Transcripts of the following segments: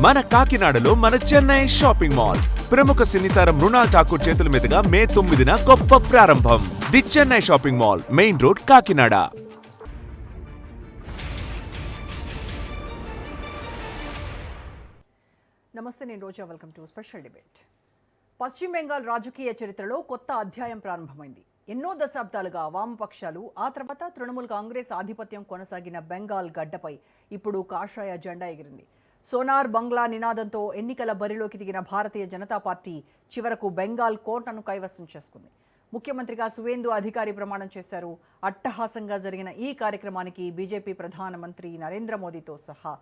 మన కాకినాడలో మన చెన్నై షాపింగ్ మాల్ ప్రముఖ సినీ తారం మృణాల్ ఠాకూర్ చేతుల మీదుగా మే 9న గొప్ప ప్రారంభం. The Chennai shopping mall, main road, Kakinada. Namaste, నేను Roja. Welcome to special debate. పశ్చిమ బెంగాల్ రాజకీయ చరిత్రలో కొత్త అధ్యాయం ప్రారంభమైంది. ఎన్నో దశాబ్దాలుగా వామపక్షాలు, ఆ తర్వాత తృణమూల్ కాంగ్రెస్ ఆధిపత్యం కొనసాగిన బెంగాల్ గడ్డపై ఇప్పుడు కాషాయ జెండా ఎగిరింది. సోనార్ బంగ్లా నినాదంతో ఎన్నికల బరిలోకి దిగిన భారతీయ జనతా పార్టీ చివరకు బెంగాల్ కోటను కైవసం చేసుకుంది. ముఖ్యమంత్రిగా సువేందు అధికారి ప్రమాణం చేశారు. అట్టహాసంగా జరిగిన ఈ కార్యక్రమానికి బీజేపీ ప్రధానమంత్రి నరేంద్ర మోదీతో సహా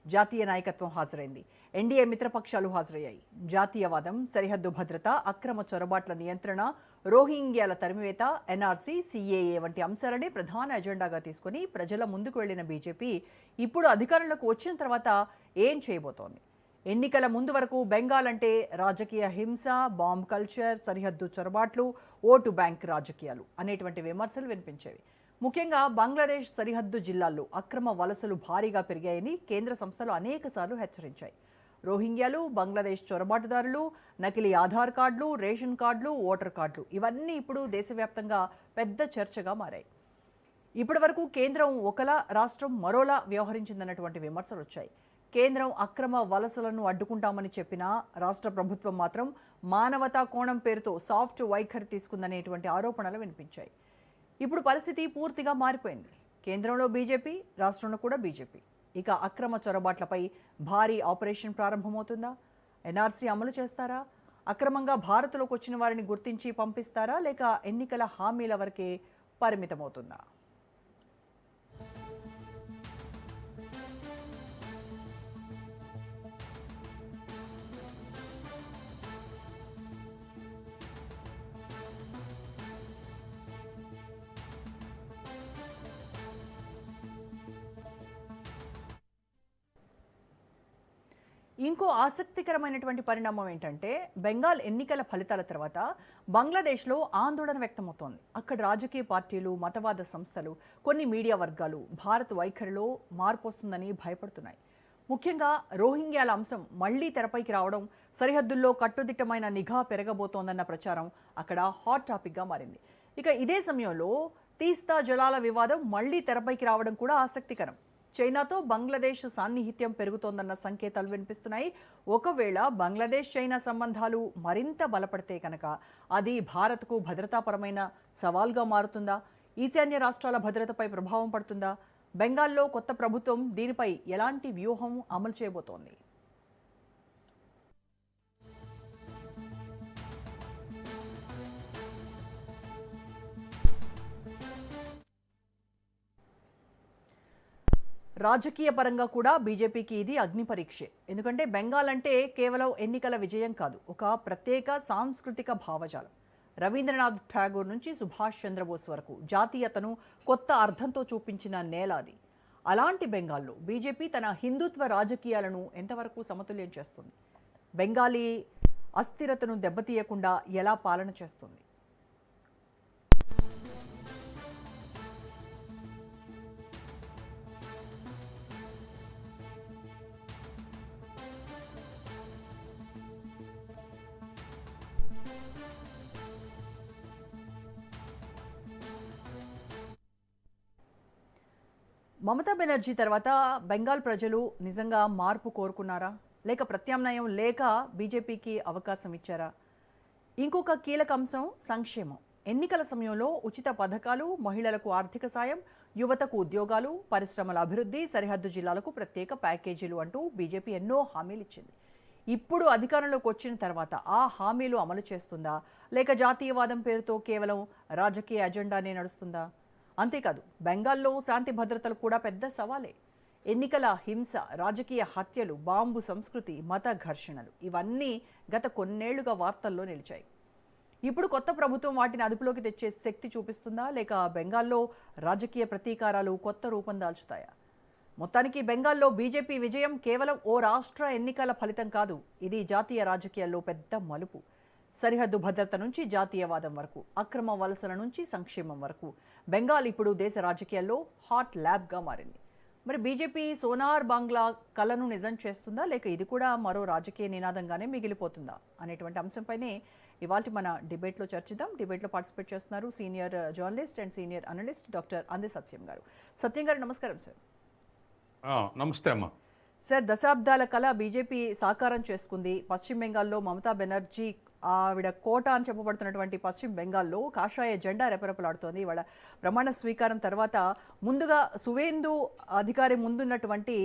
జాతీయ నాయకత్వం హాజరైంది. ఎన్డీఏ మిత్రపక్షాలు హాజరయ్యాయి. జాతీయవాదం, సరిహద్దు భద్రత, అక్రమ చొరబాట్ల నియంత్రణ, రోహింగ్యాల తరిమివేత, ఎన్ఆర్సీ, సీఏఏ వంటి అంశాలనే ప్రధాన ఎజెండాగా తీసుకుని ప్రజల ముందుకు వెళ్లిన బీజేపీ ఇప్పుడు అధికారంలోకి వచ్చిన తర్వాత ఏం చేయబోతోంది? ఎన్నికల ముందు వరకు బెంగాల్ అంటే రాజకీయ హింస, బాంబ్ కల్చర్, సరిహద్దు చొరబాట్లు, ఓటు బ్యాంక్ రాజకీయాలు అనేటువంటి విమర్శలు వినిపించేవి. ముఖ్యంగా బంగ్లాదేశ్ సరిహద్దు జిల్లాల్లో అక్రమ వలసలు భారీగా పెరిగాయని కేంద్ర సంస్థలు అనేకసార్లు హెచ్చరించాయి. రోహింగ్యాలు, బంగ్లాదేశ్ చొరబాటుదారులు, నకిలీ ఆధార్ కార్డులు, రేషన్ కార్డులు, ఓటర్ కార్డులు ఇవన్నీ ఇప్పుడు దేశవ్యాప్తంగా పెద్ద చర్చగా మారాయి. ఇప్పటి వరకు కేంద్రం ఒకలా, రాష్ట్రం మరోలా వ్యవహరించిందన్నటువంటి విమర్శలు వచ్చాయి. కేంద్రం అక్రమ వలసలను అడ్డుకుంటామని చెప్పినా రాష్ట్ర ప్రభుత్వం మాత్రం మానవతా కోణం పేరుతో సాఫ్ట్ వైఖరి తీసుకుందనేటువంటి ఆరోపణలు వినిపించాయి. ఇప్పుడు పరిస్థితి పూర్తిగా మారిపోయింది. కేంద్రంలో బీజేపీ, రాష్ట్రంలో కూడా బీజేపీ. ఇక అక్రమ చొరబాట్లపై భారీ ఆపరేషన్ ప్రారంభమవుతుందా? ఎన్ఆర్సీ అమలు చేస్తారా? అక్రమంగా భారత్లోకి వచ్చిన వారిని గుర్తించి పంపిస్తారా, లేక ఎన్నికల హామీల వరకే పరిమితమవుతుందా? ఇంకో ఆసక్తికరమైనటువంటి పరిణామం ఏంటంటే, బెంగాల్ ఎన్నికల ఫలితాల తర్వాత బంగ్లాదేశ్లో ఆందోళన వ్యక్తమవుతోంది. అక్కడ రాజకీయ పార్టీలు, మతవాద సంస్థలు, కొన్ని మీడియా వర్గాలు భారత్ వైఖరిలో మార్పు వస్తుందని భయపడుతున్నాయి. ముఖ్యంగా రోహింగ్యాల అంశం మళ్లీ తెరపైకి రావడం, సరిహద్దుల్లో కట్టుదిట్టమైన నిఘా పెరగబోతోందన్న ప్రచారం అక్కడ హాట్ టాపిక్గా మారింది. ఇక ఇదే సమయంలో తీస్తా జలాల వివాదం మళ్లీ తెరపైకి రావడం కూడా ఆసక్తికరం. చైనాతో బంగ్లాదేశ్ సాన్నిహిత్యం పెరుగుతోందన్న సంకేతాలు వినిపిస్తున్నాయి. ఒకవేళ బంగ్లాదేశ్ చైనా సంబంధాలు మరింత బలపడితే కనుక అది భారత్కు భద్రతాపరమైన సవాల్గా మారుతుందా? ఈశాన్య రాష్ట్రాల భద్రతపై ప్రభావం పడుతుందా? బెంగాల్లో కొత్త ప్రభుత్వం దీనిపై ఎలాంటి వ్యూహం అమలు చేయబోతోంది? రాజకీయ పరంగా కూడా బీజేపీకి ఇది అగ్ని పరీక్షే. ఎందుకంటే బెంగాల్ అంటే కేవలం ఎన్నికల విజయం కాదు, ఒక ప్రత్యేక సాంస్కృతిక భావజాలం. రవీంద్రనాథ్ ఠాగూర్ నుంచి సుభాష్ చంద్రబోస్ వరకు జాతీయతను కొత్త అర్థంతో చూపించిన నేల అది. అలాంటి బెంగాల్లో బీజేపీ తన హిందుత్వ రాజకీయాలను ఎంతవరకు సమతుల్యం చేస్తుంది? బెంగాలీ అస్థిరతను దెబ్బతీయకుండా ఎలా పాలన చేస్తుంది? మమతా బెనర్జీ తర్వాత బెంగాల్ ప్రజలు నిజంగా మార్పు కోరుకున్నారా, లేక ప్రత్యామ్నాయం లేక బీజేపీకి అవకాశం ఇచ్చారా? ఇంకొక కీలక అంశం సంక్షేమం. ఎన్నికల సమయంలో ఉచిత పథకాలు, మహిళలకు ఆర్థిక సాయం, యువతకు ఉద్యోగాలు, పరిశ్రమల అభివృద్ధి, సరిహద్దు జిల్లాలకు ప్రత్యేక ప్యాకేజీలు అంటూ బీజేపీ ఎన్నో హామీలు ఇచ్చింది. ఇప్పుడు అధికారంలోకి వచ్చిన తర్వాత ఆ హామీలు అమలు చేస్తుందా, లేక జాతీయవాదం పేరుతో కేవలం రాజకీయ అజెండానే నడుస్తుందా? అంతేకాదు, బెంగాల్లో శాంతి భద్రతలు కూడా పెద్ద సవాలే. ఎన్నికల హింస, రాజకీయ హత్యలు, బాంబు సంస్కృతి, మత ఘర్షణలు ఇవన్నీ గత కొన్నేళ్లుగా వార్తల్లో నిలిచాయి. ఇప్పుడు కొత్త ప్రభుత్వం వాటిని అదుపులోకి తెచ్చే శక్తి చూపిస్తుందా, లేక బెంగాల్లో రాజకీయ ప్రతీకారాలు కొత్త రూపం దాల్చుతాయా? మొత్తానికి బెంగాల్లో బీజేపీ విజయం కేవలం ఓ రాష్ట్ర ఎన్నికల ఫలితం కాదు, ఇది జాతీయ రాజకీయాల్లో పెద్ద మలుపు. సరిహద్దు భద్రత నుంచి జాతీయవాదం వరకు, అక్రమ వలసల నుంచి సంక్షేమం వరకు బెంగాల్ ఇప్పుడు దేశ రాజకీయాల్లో హాట్ ల్యాబ్గా మారింది. మరి బీజేపీ సోనార్ బాంగ్లా కలను నిజం చేస్తుందా, లేక ఇది కూడా మరో రాజకీయ నినాదంగానే మిగిలిపోతుందా అనేటువంటి అంశంపైనే ఇవాళ మన డిబేట్లో చర్చిద్దాం. డిబేట్లో పార్టిసిపేట్ చేస్తున్నారు senior journalist and senior analyst doctor అంది సత్యం గారు. సత్యం గారు నమస్కారం సార్. నమస్తే అమ్మా. సార్, దశాబ్దాల కళ బీజేపీ సాకారం చేసుకుంది. పశ్చిమ బెంగాల్లో మమతా బెనర్జీ ఆవిడ కోట అని చెప్పబడుతున్నటువంటి పశ్చిమ బెంగాల్లో కాషాయ జెండా రెపరెపలాడుతోంది. ఇవాళ ప్రమాణ స్వీకారం తర్వాత ముందుగా సువేందు అధికారి ముందున్నటువంటి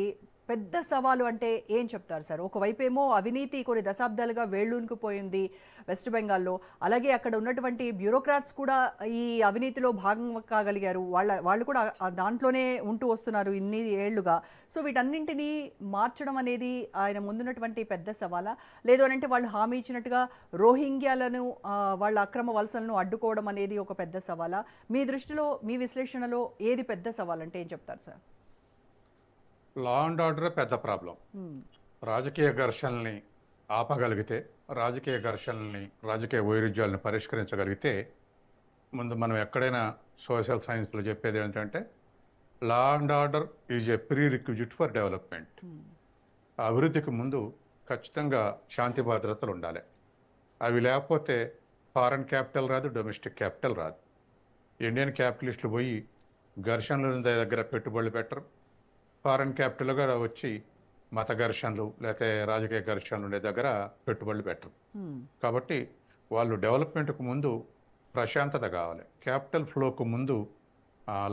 పెద్ద సవాలు అంటే ఏం చెప్తారు సార్? ఒకవైపేమో అవినీతి కొన్ని దశాబ్దాలుగా వేళ్ళూనుకుపోయింది వెస్ట్ బెంగాల్లో, అలాగే అక్కడ ఉన్నటువంటి బ్యూరోక్రాట్స్ కూడా ఈ అవినీతిలో భాగం కాగలిగారు. వాళ్ళు కూడా దాంట్లోనే ఉంటూ వస్తున్నారు ఇన్ని ఏళ్లుగా. సో వీటన్నింటినీ మార్చడం అనేది ఆయన ముందున్నటువంటి పెద్ద సవాలా, లేదు అనంటే వాళ్ళు హామీ ఇచ్చినట్టుగా రోహింగ్యాలను వాళ్ళ అక్రమ వలసలను అడ్డుకోవడం అనేది ఒక పెద్ద సవాలా? మీ దృష్టిలో, మీ విశ్లేషణలో ఏది పెద్ద సవాల్ అంటే ఏం చెప్తారు సార్? లా అండ్ ఆర్డర్ పెద్ద ప్రాబ్లం. రాజకీయ ఘర్షణల్ని ఆపగలిగితే, రాజకీయ వైరుధ్యాలను పరిష్కరించగలిగితే, ముందు మనం ఎక్కడైనా సోషల్ సైన్స్లో చెప్పేది ఏంటంటే లా and order is a pre requisite for development. అభివృద్ధికి ముందు ఖచ్చితంగా శాంతి భద్రతలు ఉండాలి. అవి లేకపోతే ఫారెన్ క్యాపిటల్ రాదు, డొమెస్టిక్ క్యాపిటల్ రాదు. ఇండియన్ క్యాపిటలిస్టులు పోయి ఘర్షణల దగ్గర పెట్టుబడులు పెట్టరు. ఫారెన్ క్యాపిటల్గా వచ్చి మత ఘర్షణలు లేకపోతే రాజకీయ ఘర్షణలు ఉండే దగ్గర పెట్టుబడులు పెట్టరు. కాబట్టి వాళ్ళు డెవలప్మెంట్కు ముందు ప్రశాంతత కావాలి, క్యాపిటల్ ఫ్లోకు ముందు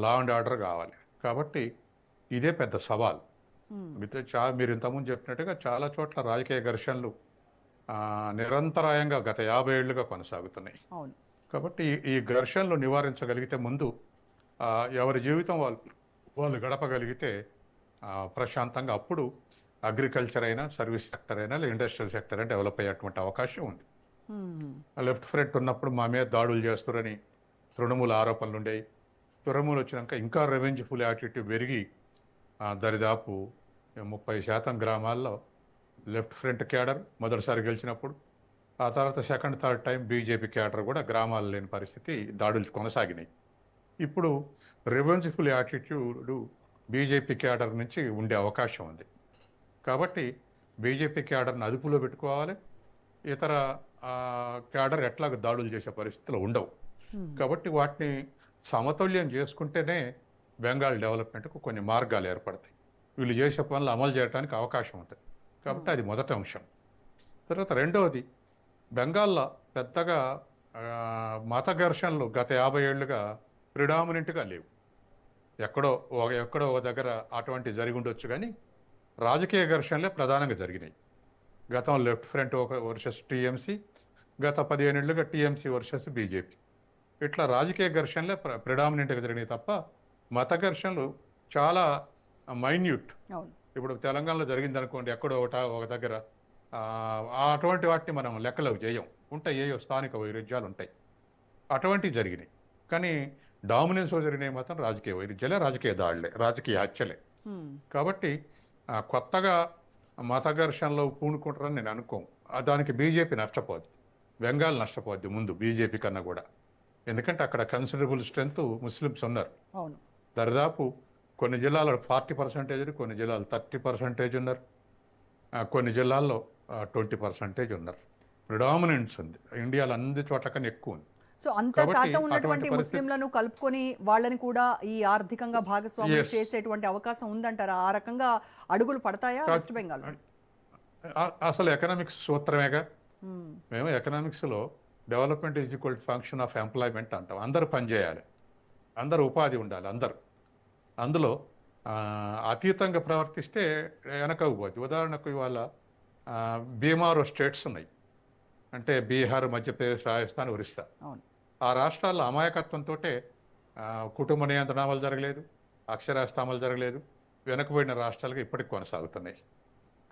లా అండ్ ఆర్డర్ కావాలి. కాబట్టి ఇదే పెద్ద సవాల్. మీరు ఇంతకుముందు చెప్పినట్టుగా చాలా చోట్ల రాజకీయ ఘర్షణలు నిరంతరాయంగా గత 50 ఏళ్లుగా కొనసాగుతున్నాయి. కాబట్టి ఈ ఘర్షణలు నివారించగలిగితే ముందు ఎవరి జీవితం వాళ్ళు గడపగలిగితే ప్రశాంతంగా, అప్పుడు అగ్రికల్చర్ అయినా, సర్వీస్ సెక్టర్ అయినా, లేదా ఇండస్ట్రియల్ సెక్టర్ అయినా డెవలప్ అయ్యేటువంటి అవకాశం ఉంది. లెఫ్ట్ ఫ్రంట్ ఉన్నప్పుడు మా మీద దాడులు చేస్తారని తృణమూల ఆరోపణలు ఉండేవి. తృణమూలు వచ్చినాక ఇంకా రెవెంజ్ఫుల్ యాటిట్యూడ్ పెరిగి దరిదాపు 30% గ్రామాల్లో లెఫ్ట్ ఫ్రంట్ క్యాడర్ మొదటిసారి గెలిచినప్పుడు, ఆ తర్వాత second third time BJP cadre కూడా గ్రామాలు లేని పరిస్థితి, దాడులు కొనసాగినాయి. ఇప్పుడు రెవెంజ్ఫుల్ యాటిట్యూడ్ బీజేపీ క్యాడర్ నుంచి ఉండే అవకాశం ఉంది. కాబట్టి బీజేపీ క్యాడర్ని అదుపులో పెట్టుకోవాలి. ఇతర క్యాడర్ ఎట్లాగ దాడులు చేసే పరిస్థితులు ఉండవు. కాబట్టి వాటిని సమతుల్యం చేసుకుంటేనే బెంగాల్ డెవలప్మెంట్కు కొన్ని మార్గాలు ఏర్పడతాయి. వీళ్ళు చేసే పనులు అమలు చేయడానికి అవకాశం ఉంటుంది. కాబట్టి అది మొదటి అంశం. తర్వాత రెండవది, బెంగాల్లో పెద్దగా మత ఘర్షణలు గత 50 ఏళ్లుగా ప్రిడామినెంట్గా లేవు. ఎక్కడో ఒక దగ్గర అటువంటి జరిగి ఉండొచ్చు, కానీ రాజకీయ ఘర్షణలే ప్రధానంగా జరిగినాయి. గతం లెఫ్ట్ ఫ్రంట్ వర్సెస్ టీఎంసీ, గత 15 ఏళ్లుగా టీఎంసీ వర్సెస్ బీజేపీ, ఇట్లా రాజకీయ ఘర్షణలే ప్రిడామినెంట్గా జరిగినాయి తప్ప మత ఘర్షణలు చాలా మైన్యూట్. ఇప్పుడు తెలంగాణలో జరిగింది అనుకోండి, ఎక్కడో ఒక దగ్గర, అటువంటి వాటిని మనం లెక్కలోకి చేయం. ఉంటాయి, ఏయో స్థానిక వైరుధ్యాలు ఉంటాయి, అటువంటివి జరిగినాయి. కానీ డామినెన్స్ జరిగినాయి మాత్రం రాజకీయ వైరుధ్యాలే, రాజకీయ దాడులే, రాజకీయ హత్యలే. కాబట్టి కొత్తగా మత ఘర్షణలో పూనుకుంటారని నేను అనుకోను. దానికి బీజేపీ నష్టపోద్ది, బెంగాల్ నష్టపోద్ది ముందు బీజేపీ కన్నా కూడా. ఎందుకంటే అక్కడ కన్సిడరబుల్ స్ట్రెంత్ ముస్లిమ్స్ ఉన్నారు. దరిదాపు కొన్ని జిల్లాల్లో 40% కొన్ని జిల్లాలు 30% ఉన్నారు, కొన్ని జిల్లాల్లో 20% ఉన్నారు. ప్రిడామినెన్స్ ఉంది. ఇండియాలో అన్ని చోట్ల కన్నా ఎక్కువ ఉంది. సో అంత శాతం ఉన్నటువంటి ముస్లింలను కలుపుకొని వాళ్ళని కూడా ఈ ఆర్థికంగా భాగస్వామ్యం చేసేటువంటి అవకాశం ఉందంటారా? ఆ రకంగా అడుగులు పడతాయా వెస్ట్ బెంగాల్? అసలు ఎకనామిక్స్ సూత్రమేగా. మేము ఎకనామిక్స్లో development is equal function of employment అంటాం. అందరూ పనిచేయాలి, అందరూ ఉపాధి ఉండాలి, అందరూ. అందులో అతీతంగా ప్రవర్తిస్తే వెనకపోద్ది. ఉదాహరణకు ఇవాళ బీమారో స్టేట్స్ ఉన్నాయి, అంటే బీహార్, మధ్యప్రదేశ్, రాజస్థాన్, ఒరిస్సా. ఆ రాష్ట్రాల్లో అమాయకత్వంతో కుటుంబ నియంత్రణ అమలు జరగలేదు, అక్షరాస్యత అమలు జరగలేదు. వెనకబడిన రాష్ట్రాలుగా ఇప్పటికి కొనసాగుతున్నాయి.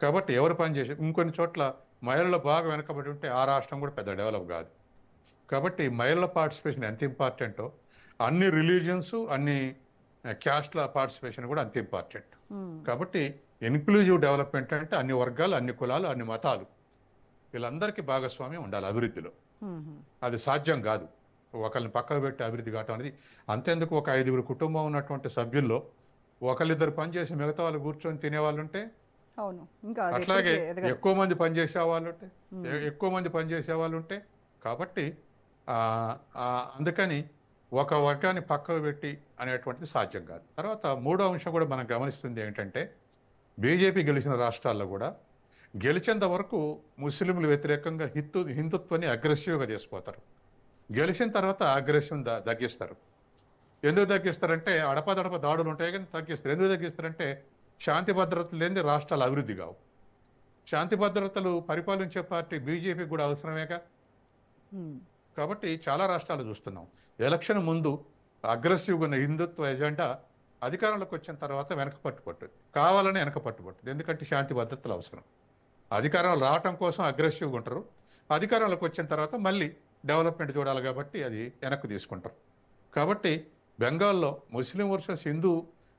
కాబట్టి ఎవరు పనిచేసి, ఇంకొన్ని చోట్ల మహిళలు బాగా వెనకబడి ఉంటే ఆ రాష్ట్రం కూడా పెద్ద డెవలప్ కాదు. కాబట్టి మహిళల పార్టిసిపేషన్ ఎంత ఇంపార్టెంటో, అన్ని రిలీజియన్స్, అన్ని క్యాస్ట్ల పార్టిసిపేషన్ కూడా అంత ఇంపార్టెంట్. కాబట్టి ఇన్క్లూజివ్ డెవలప్మెంట్ అంటే అన్ని వర్గాలు, అన్ని కులాలు, అన్ని మతాలు, వీళ్ళందరికీ భాగస్వామ్యం ఉండాలి అభివృద్ధిలో. అది సాధ్యం కాదు ఒకరిని పక్కకు పెట్టి అభివృద్ధి కావటం అనేది. అంతేందుకు ఒక 5గురు కుటుంబం ఉన్నటువంటి సభ్యుల్లో ఒకళ్ళిద్దరు పని చేసి మిగతా వాళ్ళు కూర్చొని తినేవాళ్ళు ఉంటే, అవును. ఇంకా అది అట్లాగే ఎప్పటికీ ఎదగదు. ఎక్కువ మంది పని చేసే వాళ్ళు ఉంటే, ఎక్కువ మంది పని చేసే వాళ్ళు ఉంటే, కాబట్టి ఆ, ఆ, అందుకని ఒక వర్గాన్ని పక్కకు పెట్టి అనేటువంటిది సాధ్యం కాదు. తర్వాత మూడో అంశం కూడా మనం గమనిస్తుంది ఏంటంటే, బీజేపీ గెలిచిన రాష్ట్రాల్లో కూడా గెలిచేంత వరకు ముస్లింలు వ్యతిరేకంగా హిందుత్వాన్ని అగ్రెసివ్గా తీసుకుపోతారు. గెలిచిన తర్వాత అగ్రెసివ్ తగ్గిస్తారు. ఎందుకు తగ్గిస్తారంటే అడపదడప దాడులు ఉంటాయి కానీ తగ్గిస్తారు. ఎందుకు తగ్గిస్తారంటే శాంతి భద్రతలు లేని రాష్ట్రాలు అభివృద్ధి కావు. శాంతి భద్రతలు పరిపాలించే పార్టీ బీజేపీ కూడా అవసరమేగా. ఉమ్, కాబట్టి చాలా రాష్ట్రాలు చూస్తున్నాం. ఎలక్షన్ ముందు అగ్రెసివ్గా ఉన్న హిందుత్వ ఎజెండా అధికారంలోకి వచ్చిన తర్వాత వెనక పట్టుబట్టుంది. కావాలని వెనక పట్టుబట్టుంది. ఎందుకంటే శాంతి భద్రతలు అవసరం. అధికారంలో రావటం కోసం అగ్రెసివ్గా ఉంటారు. అధికారంలోకి వచ్చిన తర్వాత మళ్ళీ డెవలప్మెంట్ చూడాలి కాబట్టి అది వెనక్కి తీసుకుంటారు. కాబట్టి బెంగాల్లో ముస్లిం వర్సెస్ హిందూ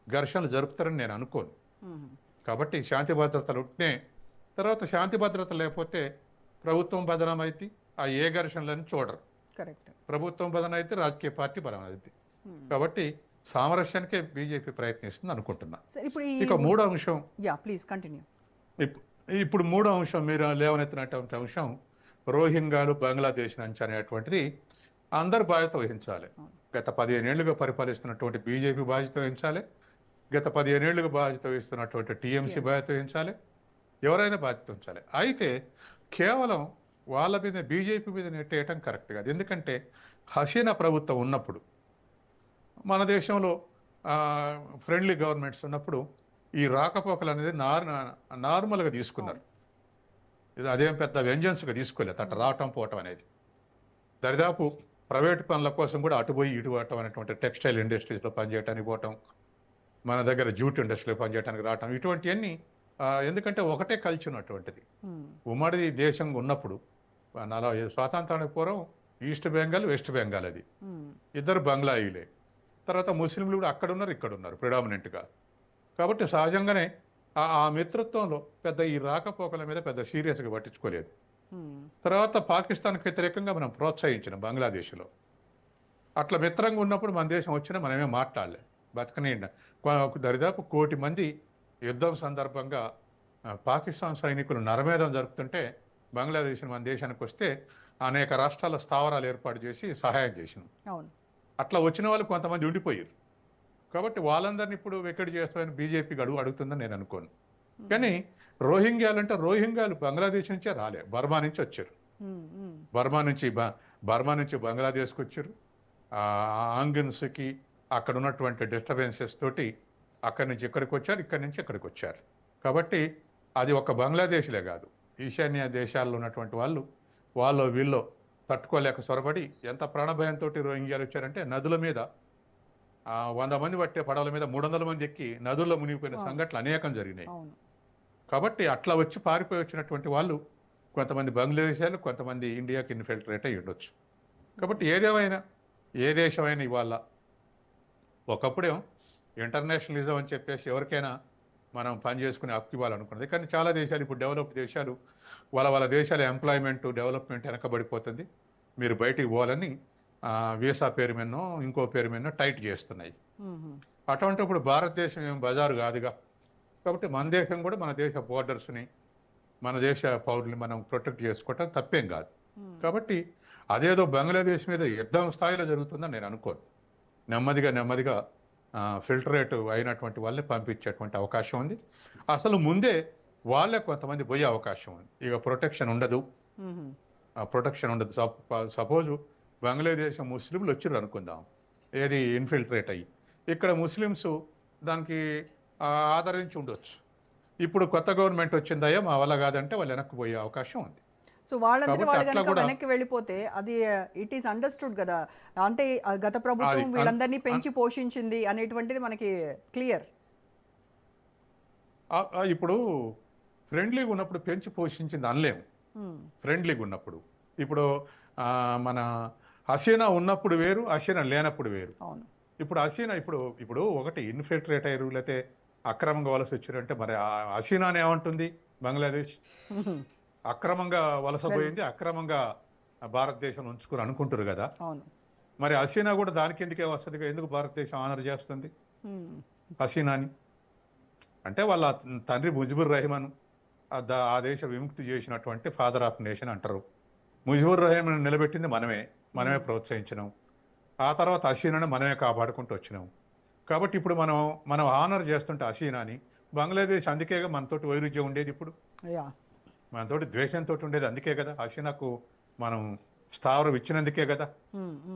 ఘర్షణలు జరుపుతారని నేను అనుకోను. ఉమ్, కాబట్టి శాంతి భద్రతలు ఉంటే, తర్వాత శాంతి భద్రత లేకపోతే ప్రభుత్వం బదనామైతే ఆ ఏ ఘర్షణలని చూడరు. కరెక్ట్. ప్రభుత్వం బదన అయితే రాజకీయ పార్టీ బలమైంది. ఉమ్. కాబట్టి సామరస్యానికే బీజేపీ ప్రయత్నిస్తుంది అనుకుంటున్నా. సరే, ఇప్పుడు ఇక మూడో అంశం, యా ప్లీజ్ కంటిన్యూ. ఇప్పుడు మూడో అంశం మీరు లేవనెత్తినటువంటి అంశం రోహింగ్యాలు బంగ్లాదేశ్ నుంచి అనేటువంటిది అందరు బాధ్యత వహించాలి. గత 15 ఏళ్లుగా పరిపాలిస్తున్నటువంటి బీజేపీ బాధ్యత వహించాలి. గత 15 ఏళ్లుగా బాధ్యత వహిస్తున్నటువంటి టీఎంసీ బాధ్యత వహించాలి. ఎవరైనా బాధ్యత వహించాలి. అయితే కేవలం వాళ్ళ మీద బీజేపీ మీద నెట్టేయటం కరెక్ట్ కాదు. ఎందుకంటే హసీనా ప్రభుత్వం ఉన్నప్పుడు, మన దేశంలో ఫ్రెండ్లీ గవర్నమెంట్స్ ఉన్నప్పుడు ఈ రాకపోకలు అనేది నార్మల్గా తీసుకున్నారు. ఇది అదేం పెద్ద వెంజన్స్గా తీసుకోలేదు. అట్లా రావటం పోవటం అనేది దరిదాపు ప్రైవేట్ పనుల కోసం కూడా అటుపోయి ఇటు పోవటం అనేటువంటి టెక్స్టైల్ ఇండస్ట్రీస్లో పనిచేయడానికి పోవటం, మన దగ్గర జూట్ ఇండస్ట్రీలో పనిచేయడానికి రావటం, ఇటువంటివన్నీ ఎందుకంటే ఒకటే కల్చర్ ఉన్నటువంటిది. ఉమ్మడి దేశం ఉన్నప్పుడు 40 స్వాతంత్రానికి పూర్వం ఈస్ట్ బెంగాల్ వెస్ట్ బెంగాల్ అది ఇద్దరు బంగ్లాయిలే. తర్వాత ముస్లింలు కూడా అక్కడ ఉన్నారు ఇక్కడ ఉన్నారు ప్రిడామినెంట్గా. కాబట్టి సహజంగానే ఆ మిత్రత్వంలో పెద్ద ఈ రాకపోకల మీద పెద్ద సీరియస్గా పట్టించుకోలేదు. తర్వాత పాకిస్తాన్కి వ్యతిరేకంగా మనం ప్రోత్సహించిన బంగ్లాదేశ్లో అట్లా మిత్రంగా ఉన్నప్పుడు మన దేశం వచ్చినా మనమే మాట్లాడలే. బతకనీయండి. దరిదాపు 1 కోటి మంది యుద్ధం సందర్భంగా పాకిస్తాన్ సైనికులు నరమేధం జరుపుతుంటే బంగ్లాదేశ్ మన దేశానికి వస్తే అనేక రాష్ట్రాల స్థావరాలు ఏర్పాటు చేసి సహాయం చేసినాం. అట్లా వచ్చిన వాళ్ళు కొంతమంది ఉండిపోయారు. కాబట్టి వాళ్ళందరినీ ఇప్పుడు వెక్కడి చేస్తామని బీజేపీ అడుగుతుందని నేను అనుకోను. కానీ రోహింగ్యాలు బంగ్లాదేశ్ నుంచే రాలే, బర్మా నుంచి వచ్చారు. బర్మా నుంచి బంగ్లాదేశ్కి వచ్చారు. ఆంగిన్స్కి అక్కడ ఉన్నటువంటి డిస్టర్బెన్సెస్ తోటి అక్కడి నుంచి ఇక్కడికి వచ్చారు, ఇక్కడి నుంచి ఇక్కడికి వచ్చారు. కాబట్టి అది ఒక బంగ్లాదేశ్లే కాదు, ఈశాన్య దేశాల్లో ఉన్నటువంటి వాళ్ళు వీళ్ళు తట్టుకోలేక సొరబడి ఎంత ప్రాణభయంతో రోహింగ్యాలు వచ్చారంటే నదుల మీద 100 మంది పట్టే పడవల మీద 300 మంది ఎక్కి నదుల్లో మునిగిపోయిన సంఘటనలు అనేకం జరిగినాయి. కాబట్టి అట్లా వచ్చి పారిపోయి వచ్చినటువంటి వాళ్ళు కొంతమంది బంగ్లాదేశాలు, కొంతమంది ఇండియాకి ఇన్ఫిల్ట్రేట్ అయ్యి ఉండొచ్చు. కాబట్టి ఏ దేశమైనా ఇవాళ ఒకప్పుడేమో ఇంటర్నేషనలిజం అని చెప్పేసి ఎవరికైనా మనం పని చేసుకునే హక్కు ఇవ్వాలనుకున్నది. కానీ చాలా దేశాలు ఇప్పుడు డెవలప్డ్ దేశాలు వాళ్ళ దేశాల ఎంప్లాయ్మెంట్ డెవలప్మెంట్ వెనకబడిపోతుంది, మీరు బయటికి పోవాలని వీసా పేరు మీదనో ఇంకో పేరు మీదనో టైట్ చేస్తున్నాయి. అటువంటిప్పుడు భారతదేశం ఏం బజారు కాదుగా. కాబట్టి మన దేశం కూడా మన దేశ బోర్డర్స్ని, మన దేశ పౌరుల్ని మనం ప్రొటెక్ట్ చేసుకోవటం తప్పేం కాదు. కాబట్టి అదేదో బంగ్లాదేశ్ మీద యుద్ధం స్థాయిలో జరుగుతుందని నేను అనుకోను. నెమ్మదిగా ఫిల్టరేట్ అయినటువంటి వాళ్ళని పంపించేటువంటి అవకాశం ఉంది. అసలు ముందే వాళ్ళే కొంతమంది పోయే అవకాశం ఉంది. ఇక ప్రొటెక్షన్ ఉండదు. సపోజు బంగ్లాదేశ్ ముస్లింలు వచ్చారు అనుకుందాం, ఏది ఇన్ఫిల్ట్రేట్ అయ్యి ఇక్కడ ముస్లిమ్స్ దానికి ఆదరించి ఉండొచ్చు. ఇప్పుడు కొత్త గవర్నమెంట్ వచ్చిందయ్యా మా వల్ల కాదంటే వాళ్ళు వెనక్కి పోయే అవకాశం ఉంది. సో వాళ్ళందరూ వాళ్ళు కనుక వెనక్కి వెళ్ళిపోతే అది ఇట్ ఈస్ అండర్స్టూడ్ కదా, అంటే గత ప్రభుత్వం వీళ్ళందరినీ పెంచి పోషించింది అనేటువంటిది మనకి క్లియర్. ఇప్పుడు ఫ్రెండ్లీగా ఉన్నప్పుడు పెంచి పోషించింది అనలేము. ఫ్రెండ్లీగా ఉన్నప్పుడు ఇప్పుడు మన హసీనా ఉన్నప్పుడు వేరు, హసీనా లేనప్పుడు వేరు. ఇప్పుడు హసీనా ఇప్పుడు ఒకటి ఇన్ఫిల్ట్రేట్ అయ్యారు లేకపోతే అక్రమంగా వలస వచ్చారు అంటే మరి హసీనానే ఏమంటుంది? బంగ్లాదేశ్ అక్రమంగా వలస పోయింది, అక్రమంగా భారతదేశం ఉంచుకుని అనుకుంటారు కదా. మరి హసీనా కూడా దానికి ఎందుకే వస్తుంది? ఎందుకు భారతదేశం ఆనర్ చేస్తుంది? హసీనాని. అంటే వాళ్ళ తండ్రి ముజిబుర్ రెహమాన్ ఆ దేశ విముక్తి చేసినటువంటి ఫాదర్ ఆఫ్ నేషన్ అంటారు. ముజిబుర్ రెహమాన్ నిలబెట్టింది మనమే ప్రోత్సహించినాం. ఆ తర్వాత హసీనాని మనమే కాపాడుకుంటూ వచ్చినాం. కాబట్టి ఇప్పుడు మనం ఆనర్ చేస్తుంటే హసీనాని, బంగ్లాదేశ్ అందుకేగా మనతోటి వైరుధ్యం ఉండేది, ఇప్పుడు మనతోటి ద్వేషంతో ఉండేది అందుకే కదా. హసీనాకు మనం స్థావరం ఇచ్చినందుకే కదా.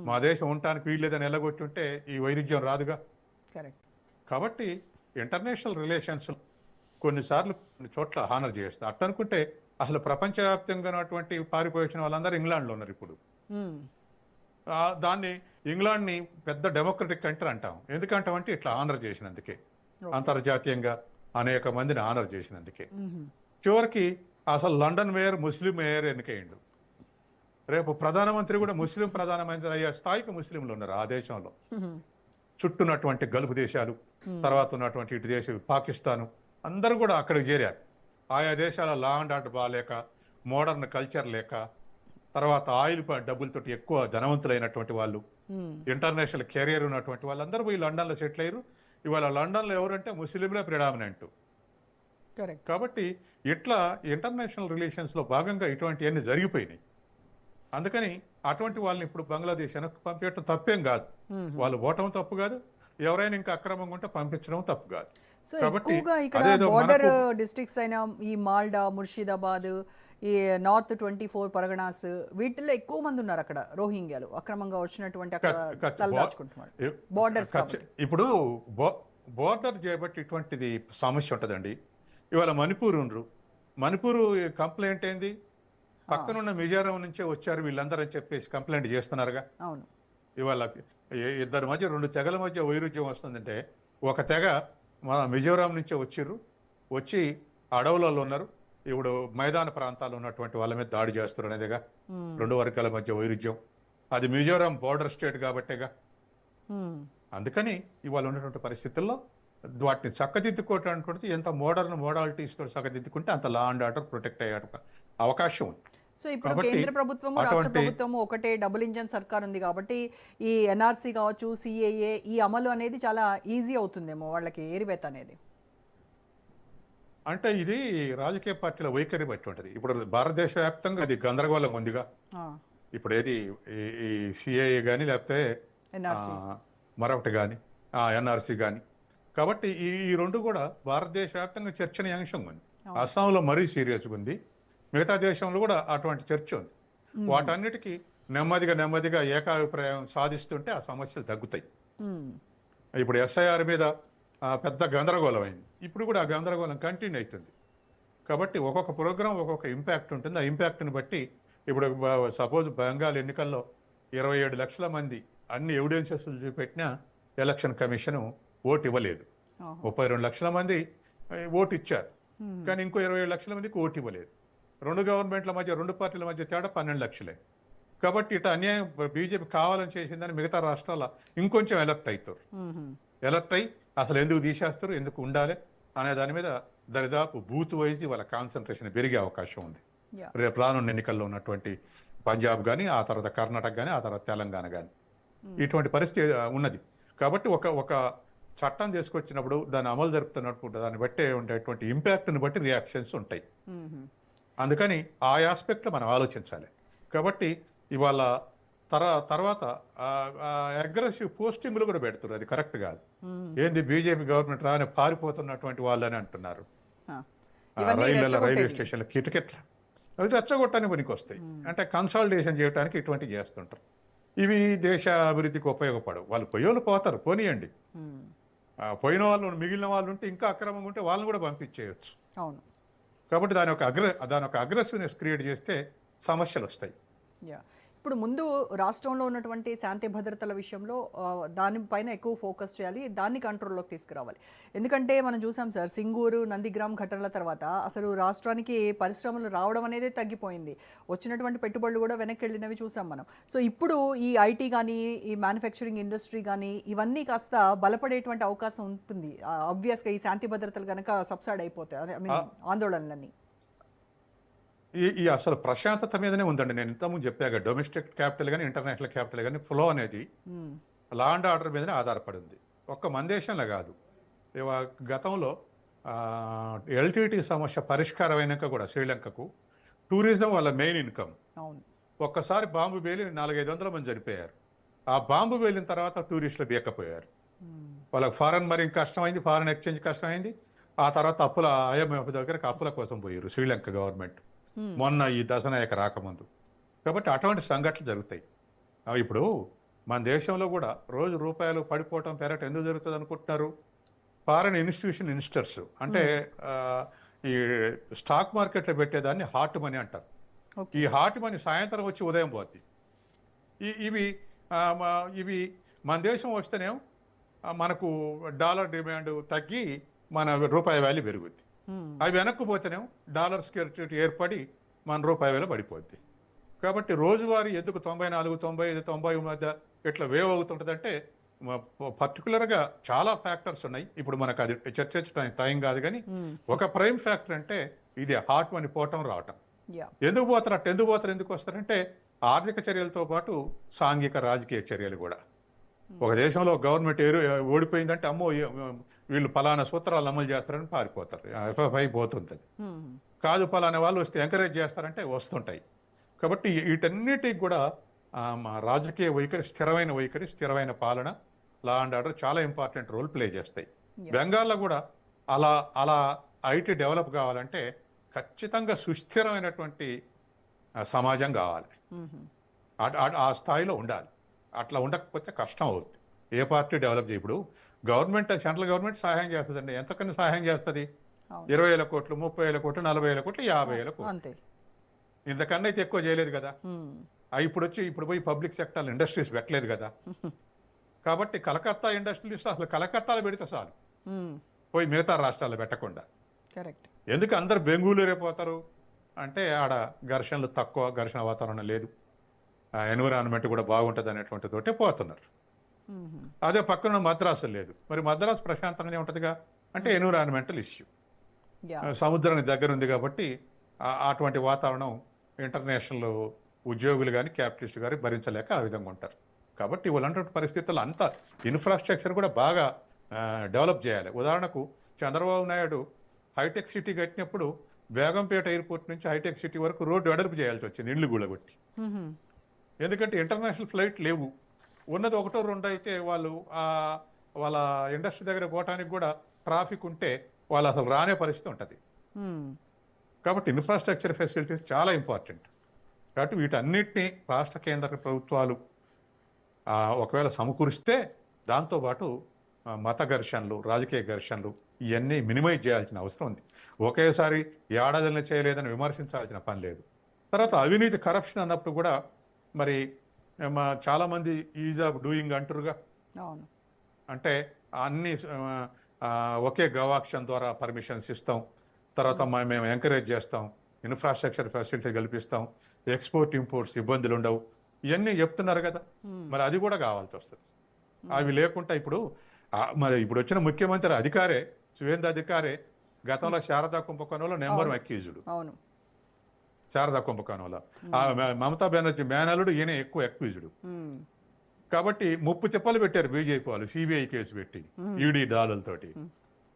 మా దేశం ఉండటానికి వీల్లేదని ఎల్లగొట్టుంటే ఈ వైరుధ్యం రాదుగా. కాబట్టి ఇంటర్నేషనల్ రిలేషన్స్ కొన్నిసార్లు కొన్ని చోట్ల హానర్ చేస్తారు. అట్టనుకుంటే అసలు ప్రపంచవ్యాప్తంగా ఉన్నటువంటి పారిపోయిన వాళ్ళందరూ ఇంగ్లాండ్లో ఉన్నారు ఇప్పుడు. దాన్ని ఇంగ్లాండ్ని పెద్ద డెమోక్రటిక్ కంట్రీ అంటాం. ఎందుకంటామంటే ఇట్లా ఆనర్ చేసినందుకే, అంతర్జాతీయంగా అనేక మందిని ఆనర్ చేసినందుకే. చివరికి అసలు లండన్ మేయర్ ముస్లిం మేయర్ ఎన్నికయ్యిండు. రేపు ప్రధానమంత్రి కూడా ముస్లిం ప్రధానమంత్రి అయ్యే స్థాయికి ముస్లింలు ఉన్నారు ఆ దేశంలో. చుట్టూన్నటువంటి గల్ఫ్ దేశాలు, తర్వాత ఉన్నటువంటి ఇటు దేశం పాకిస్తాను, అందరూ కూడా అక్కడికి చేరారు. ఆయా దేశాల లా అండ్ ఆర్డర్ బాగాలేక, మోడర్న్ కల్చర్ లేక, తర్వాత ఆయిల్ డబ్బులతో ఎక్కువ ధనవంతులైనటువంటి వాళ్ళు, ఇంటర్నేషనల్ కెరియర్ ఉన్నటువంటి వాళ్ళందరూ పోయి లండన్లో సెటిల్ అయ్యారు. ఇవాళ లండన్లో ఎవరంటే ముస్లింలే ప్రిడామినెంట్. కాబట్టి ఇట్లా ఇంటర్నేషనల్ రిలేషన్స్లో భాగంగా ఇటువంటివన్నీ జరిగిపోయినాయి. అందుకని అటువంటి వాళ్ళని ఇప్పుడు బంగ్లాదేశ్ వెనక్కి పంపించడం తప్పేం కాదు. వాళ్ళు పోవటం తప్పు కాదు, ఎవరైనా ఇంకా అక్రమంగా ఉంటే పంపించడం తప్పు కాదు. సో ఎక్కువగా ఇక్కడ బోర్డర్ డిస్ట్రిక్ట్స్ అయిన ఈ మాల్డా, ముర్షిదాబాద్, ఈ నార్త్ 24 పరగనాస్, వీటిల్లో ఎక్కువ మంది ఉన్నారు అక్కడ రోహింగ్యాలు అక్రమంగా వచ్చినటువంటి అక్కడ తలదాచుకుంటున్నారు బోర్డర్స్. ఇప్పుడు బోర్డర్ చేయబట్టి ఇటువంటిది సమస్య ఉంటుందండి. ఇవాళ మణిపూర్ కంప్లైంట్ ఏంది, పక్కనున్న మిజోరాం నుంచే వచ్చారు వీళ్ళందరూ అని చెప్పేసి కంప్లైంట్ చేస్తున్నారుగా. అవును. ఇవాళ ఇద్దరి మధ్య రెండు తెగల మధ్య వైరుధ్యం వస్తుందంటే, ఒక తెగ మన మిజోరాం నుంచే వచ్చి అడవులలో ఉన్నారు, ఇప్పుడు మైదాన ప్రాంతాల్లో ఉన్నటువంటి వాళ్ళ మీద దాడి చేస్తారు అనేదిగా రెండు వర్గాల మధ్య వైరుధ్యం. అది మిజోరాం బోర్డర్ స్టేట్ కాబట్టేగా. అందుకని ఇవాళ ఉన్నటువంటి పరిస్థితుల్లో వాటిని చక్కదిద్దుకోవటం అనుకుంటే ఎంత మోడాలిటీస్తో చక్కదిద్దుకుంటే అంత లా అండ్ ఆర్డర్ ప్రొటెక్ట్ అయ్యే అవకాశం ఉంది. సో ఇప్పుడు కేంద్ర ప్రభుత్వము రాష్ట్ర ప్రభుత్వము ఒకటే డబుల్ ఇంజన్ సర్కార్ ఉంది కాబట్టి ఈ ఎన్ఆర్సీ కావచ్చు, సిఏఏ, ఈ అమలు అనేది చాలా ఈజీ అవుతుందేమో వాళ్ళకి ఏరివేత అనేది. అంటే ఇది రాజకీయ పార్టీల వైఖరి బట్టి ఉంటుంది. ఇప్పుడు భారతదేశ వ్యాప్తంగా అది గందరగోళం ఉందిగా. ఇప్పుడు ఏది ఈ సిఏఏ కానీ లేకపోతే మరొకటి కానీ ఎన్ఆర్సీ కానీ. కాబట్టి ఈ రెండు కూడా భారతదేశ వ్యాప్తంగా చర్చనీయాంశంగా ఉంది. అస్సాంలో మరీ సీరియస్గా ఉంది, మిగతా దేశంలో కూడా అటువంటి చర్చ ఉంది. వాటన్నిటికీ నెమ్మదిగా ఏకాభిప్రాయం సాధిస్తుంటే ఆ సమస్యలు తగ్గుతాయి. ఇప్పుడు ఎస్ఐఆర్ మీద పెద్ద గందరగోళం అయింది, ఇప్పుడు కూడా ఆ గందరగోళం కంటిన్యూ అవుతుంది. కాబట్టి ఒక్కొక్క ప్రోగ్రాం ఒక్కొక్క ఇంపాక్ట్ ఉంటుంది. ఆ ఇంపాక్ట్ని బట్టి ఇప్పుడు సపోజ్ బెంగాల్ ఎన్నికల్లో 27 లక్షల మంది అన్ని ఎవిడెన్సెస్ చూపెట్టినా ఎలక్షన్ కమిషన్ ఓటు ఇవ్వలేదు. 32 లక్షల మంది ఓటు ఇచ్చారు, కానీ ఇంకో 27 లక్షల మందికి ఓటు ఇవ్వలేదు. రెండు గవర్నమెంట్ల మధ్య, రెండు పార్టీల మధ్య తేడా 12 లక్షలే. కాబట్టి ఇటు అన్యాయం బీజేపీ కావాలని చేసిందని మిగతా రాష్ట్రాల ఇంకొంచెం ఎలర్ట్ అవుతారు. ఎలర్ట్ అయ్యి అసలు ఎందుకు తీసేస్తారు, ఎందుకు ఉండాలి అనే దాని మీద దరిదాపు బూత్ వైజ్ వాళ్ళ కాన్సన్ట్రేషన్ పెరిగే అవకాశం ఉంది. రేపు రానున్న ఎన్నికల్లో ఉన్నటువంటి పంజాబ్ కానీ, ఆ తర్వాత కర్ణాటక కానీ, ఆ తర్వాత తెలంగాణ కానీ ఇటువంటి పరిస్థితి ఉన్నది. కాబట్టి ఒక చట్టం తీసుకొచ్చినప్పుడు దాన్ని అమలు జరుపుతున్నప్పుడు దాన్ని బట్టే ఉండేటువంటి ఇంపాక్ట్ని బట్టి రియాక్షన్స్ ఉంటాయి. అందుకని ఆ ఆస్పెక్ట్లో మనం ఆలోచించాలి. కాబట్టి ఇవాళ తర్వాత అగ్రెసివ్ పోస్టింగ్లు కూడా పెడుతున్నారు, అది కరెక్ట్ కాదు. ఏంది బీజేపీ గవర్నమెంట్ రాని పారిపోతున్నటువంటి వాళ్ళని అంటున్నారు. రైల్వే స్టేషన్ల కిటికెట్ల అవి రెచ్చగొట్టడానికి పనికి వస్తాయి. అంటే కన్సాలిడేషన్ చేయడానికి ఇటువంటివి చేస్తుంటారు. ఇవి దేశ అభివృద్ధికి ఉపయోగపడవు. వాళ్ళు పోయేవాళ్ళు పోతారు, పోనీయండి. పోయిన వాళ్ళు మిగిలిన వాళ్ళు ఉంటే ఇంకా అక్రమంగా ఉంటే వాళ్ళని కూడా పంపించేయచ్చు. కాబట్టి దాని ఒక అగ్రెసివ్నెస్ క్రియేట్ చేస్తే సమస్యలు వస్తాయి. ఇప్పుడు ముందు రాష్ట్రంలో ఉన్నటువంటి శాంతి భద్రతల విషయంలో దానిపైన ఎక్కువ ఫోకస్ చేయాలి, దాన్ని కంట్రోల్లోకి తీసుకురావాలి. ఎందుకంటే మనం చూసాం సార్, సింగూరు, నందిగ్రామ్ ఘటనల తర్వాత అసలు రాష్ట్రానికి పరిశ్రమలు రావడం అనేది తగ్గిపోయింది. వచ్చినటువంటి పెట్టుబడులు కూడా వెనక్కి వెళ్ళినవి చూసాం మనం. సో ఇప్పుడు ఈ ఐటీ కానీ, ఈ మ్యానుఫ్యాక్చరింగ్ ఇండస్ట్రీ కానీ ఇవన్నీ కాస్త బలపడేటువంటి అవకాశం ఉంటుంది ఆబ్వియస్గా, ఈ శాంతి భద్రతలు కనుక సబ్సైడ్ అయిపోతాయి, ఆందోళనలన్నీ. ఈ అసలు ప్రశాంతత మీదనే ఉందండి. నేను ఇంతకుముందు చెప్పాక డొమెస్టిక్ క్యాపిటల్ కానీ, ఇంటర్నేషనల్ క్యాపిటల్ కానీ ఫ్లో అనేది లా అండ్ ఆర్డర్ మీదనే ఆధారపడి ఉంది. ఒక్క మన దేశంలో కాదు, గతంలో ఎల్టీటీ సమస్య పరిష్కారమైనాక కూడా శ్రీలంకకు టూరిజం వాళ్ళ మెయిన్ ఇన్కమ్. అవును. ఒక్కసారి బాంబు పేలి 400-500 మంది చనిపోయారు. ఆ బాంబు పేలిన తర్వాత టూరిస్టులు బీక్కపోయారు. వాళ్ళకి ఫారెన్ మరింగ్ కష్టమైంది, ఫారెన్ ఎక్స్చేంజ్ కష్టమైంది. ఆ తర్వాత అప్పుల IMF దగ్గరకు అప్పుల కోసం పోయారు శ్రీలంక గవర్నమెంట్ మొన్న ఈ దశనాయక రాకముందు. కాబట్టి అటువంటి సంఘటనలు జరుగుతాయి. ఇప్పుడు మన దేశంలో కూడా రోజు రూపాయలు పడిపోవటం పెరగటం ఎందుకు జరుగుతుంది అనుకుంటున్నారు? ఫారెన్ ఇన్వెస్టర్స్ అంటే ఈ స్టాక్ మార్కెట్లో పెట్టేదాన్ని హాట్ మనీ అంటారు. ఈ హాట్ మనీ సాయంత్రం వచ్చి ఉదయం పోద్ది. ఇవి ఇవి మన దేశం వస్తేనే మనకు డాలర్ డిమాండ్ తగ్గి మన రూపాయి వాల్యూ పెరుగుద్ది. అవి వెనక్కు పోతేనే డాలర్ స్కేర్సిటీ ఏర్పడి మన రూపాయి వాల్యూ పడిపోద్ది. కాబట్టి రోజువారీ ఎందుకు 94, 95, 90 మధ్య ఇట్లా వేవ్ అవుతుంటుందంటే పర్టికులర్గా చాలా ఫ్యాక్టర్స్ ఉన్నాయి. ఇప్పుడు మనకు అది చర్చించడానికి టైం కాదు. కానీ ఒక ప్రైమ్ ఫ్యాక్టర్ అంటే ఇది హాట్ మనీ పోవటం రావటం. ఎందుకు పోతారు ఎందుకు వస్తారంటే ఆర్థిక చర్యలతో పాటు సాంఘిక రాజకీయ చర్యలు కూడా. ఒక దేశంలో గవర్నమెంట్ ఓడిపోయిందంటే అమ్మో వీళ్ళు పలానా సూత్రాలు అమలు చేస్తారని పారిపోతారు, FFI పోతుంది. కాదు పలానా వాళ్ళు వస్తే ఎంకరేజ్ చేస్తారంటే వస్తుంటాయి. కాబట్టి వీటన్నిటికి కూడా రాజకీయ వైఖరి, స్థిరమైన వైఖరి, స్థిరమైన పాలన, లా అండ్ ఆర్డర్ చాలా ఇంపార్టెంట్ రోల్ ప్లే చేస్తాయి. బెంగాల్లో కూడా అలా IT డెవలప్ కావాలంటే ఖచ్చితంగా సుస్థిరమైనటువంటి సమాజం కావాలి. ఆ స్థాయిలో ఉండాలి. అట్లా ఉండకపోతే కష్టం అవుతుంది. ఏ పార్టీ డెవలప్ చేయ. ఇప్పుడు గవర్నమెంట్, సెంట్రల్ గవర్నమెంట్ సహాయం చేస్తుందండి. ఎంతకన్నా సహాయం చేస్తుంది? 20,000 కోట్లు, 30,000 కోట్లు, 40,000 కోట్లు, 50,000 కోట్లు. ఇంతకన్నా అయితే ఎక్కువ చేయలేదు కదా. ఇప్పుడు పోయి పబ్లిక్ సెక్టర్ ఇండస్ట్రీస్ పెట్టలేదు కదా. కాబట్టి కలకత్తా ఇండస్ట్రీస్ అసలు కలకత్తాలో పెడితే చాలు, పోయి మిగతా రాష్ట్రాల్లో పెట్టకుండా. ఎందుకు అందరు బెంగళూరే పోతారు అంటే ఆడ ఘర్షణలు తక్కువ, ఘర్షణ వాతావరణం లేదు, ఎన్విరాన్మెంట్ కూడా బాగుంటుంది అనేటువంటి తోటే పోతున్నారు. అదే పక్కన మద్రాసు లేదు. మరి మద్రాసు ప్రశాంతంగానే ఉంటుందిగా అంటే ఎన్విరాన్మెంటల్ ఇష్యూ. సముద్రానికి దగ్గర ఉంది కాబట్టి అటువంటి వాతావరణం ఇంటర్నేషనల్ ఉద్యోగులు కానీ క్యాపిటలిస్టు కానీ భరించలేక ఆ విధంగా ఉంటారు. కాబట్టి వాళ్ళంటి పరిస్థితుల్లో అంత ఇన్ఫ్రాస్ట్రక్చర్ కూడా బాగా డెవలప్ చేయాలి. ఉదాహరణకు చంద్రబాబు నాయుడు హైటెక్ సిటీ కట్టినప్పుడు బేగంపేట ఎయిర్పోర్ట్ నుంచి హైటెక్ సిటీ వరకు రోడ్డు వెడల్పు చేయాల్సి వచ్చింది, ఇళ్ళు గూడగొట్టి. ఎందుకంటే ఇంటర్నేషనల్ ఫ్లైట్ లేవు. ఉన్నది 1-2 అయితే వాళ్ళు వాళ్ళ ఇండస్ట్రీ దగ్గర పోవటానికి కూడా ట్రాఫిక్ ఉంటే వాళ్ళు అసలు రానే పరిస్థితి ఉంటుంది. కాబట్టి ఇన్ఫ్రాస్ట్రక్చర్ ఫెసిలిటీస్ చాలా ఇంపార్టెంట్. కాబట్టి వీటన్నిటినీ రాష్ట్ర కేంద్ర ప్రభుత్వాలు ఒకవేళ సమకూరిస్తే దాంతోపాటు మత ఘర్షణలు, రాజకీయ ఘర్షణలు ఇవన్నీ మినిమైజ్ చేయాల్సిన అవసరం ఉంది. ఒకేసారి ఏడాదిని చేయలేదని విమర్శించాల్సిన పని లేదు. తర్వాత అవినీతి, కరప్షన్ అన్నప్పుడు కూడా మరి చాలామంది ఈజ్ ఆఫ్ డూయింగ్ అంటారుగా. అంటే అన్ని ఒకే గవాక్షం ద్వారా పర్మిషన్స్ ఇస్తాం, తర్వాత మేము ఎంకరేజ్ చేస్తాం, ఇన్ఫ్రాస్ట్రక్చర్ ఫెసిలిటీ కల్పిస్తాం, ఎక్స్పోర్ట్ ఇంపోర్ట్స్ ఇబ్బందులు ఉండవు, ఇవన్నీ చెప్తున్నారు కదా. మరి అది కూడా కావాల్సి వస్తుంది. అవి లేకుండా ఇప్పుడు ఇప్పుడు వచ్చిన ముఖ్యమంత్రి అధికారే, సువేంద్ర అధికారే గతంలో శారదా కుంభకోణంలో నెంబర్ అక్యూజ్డ్. శారదా కుంభకోణంలో మమతా బెనర్జీ మేనలుడు, ఈయన ఎక్కువ అక్యూజ్డ్. కాబట్టి 30 తిప్పలు పెట్టారు బీజేపీ వాళ్ళు, CBI కేసు పెట్టి ఈడీ దాడులతోటి.